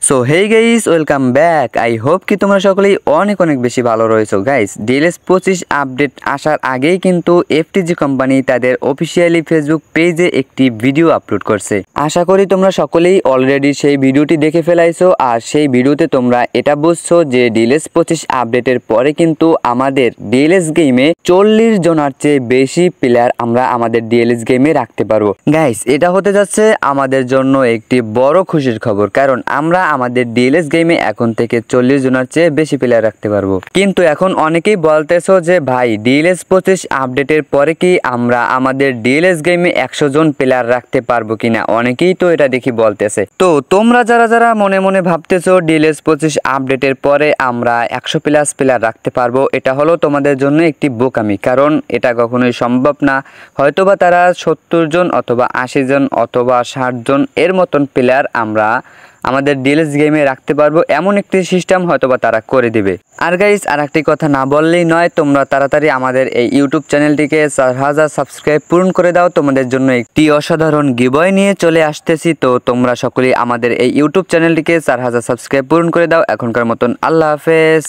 So hey guys, welcome back. I hope কি তোমরা সকলেই অনেক অনেক বেশি ভালো রয়েছো। গাইস, ডিএলএস 25 আপডেট আসার আগেই কিন্তু এফটিজি কোম্পানি তাদের অফিসিয়ালি ফেসবুক পেজে একটি ভিডিও আপলোড করছে। আশা করি তোমরা সকলেই অলরেডি সেই ভিডিওটি দেখে ফেলাইছো। আর সেই ভিডিওতে তোমরা এটা বুঝছো যে ডিএলএস 25 আপডেটের পরে কিন্তু আমাদের ডিএলএস গেমে 40 জনের চেয়ে বেশি প্লেয়ার আমরা আমাদের ডিএলএস গেমে রাখতে পারবো। গাইস, এটা হতে যাচ্ছে আমাদের জন্য একটি বড় খুশির খবর, কারণ আমরা আমাদের ডিএলএস গেমে এখন থেকে 40 জনের চেয়ে বেশি প্লেয়ার রাখতে পারবো। কিন্তু এখন অনেকেই বলতেছো যে ভাই, ডিএলএস 25 আপডেটের পরে কি আমরা আমাদের ডিএলএস গেমে 100 জন প্লেয়ার রাখতে পারবো কিনা, অনেকেই তো এটা দেখি বলতেছে। তো তোমরা যারা মনে মনে ভাবতেছো ডিএলএস 25 আপডেটের পরে আমরা 100 প্লাস প্লেয়ার রাখতে পারবো, এটা হলো তোমাদের জন্য একটি বোকামি, কারণ এটা কখনোই সম্ভব না। হয়তোবা তারা 70 জন অথবা 80 জন অথবা 60 জন এর মতন প্লেয়ার আমরা আমাদের ডিএলএস গেমে রাখতে পারবো, এমন একটি সিস্টেম হয়তোবা তারা করে দিবে। আর গাইস, আর একটি কথা না বললেই নয়, তোমরা তাড়াতাড়ি আমাদের এই ইউটিউব চ্যানেলটিকে 4000 সাবস্ক্রাইব পূরণ করে দাও। তোমাদের জন্য একটি অসাধারণ গিভওয়ে নিয়ে চলে আসতেছি। তো তোমরা সকলেই আমাদের এই ইউটিউব চ্যানেলটিকে 4000 সাবস্ক্রাইব পূরণ করে দাও। এখনকার মতন আল্লাহ হাফেজ।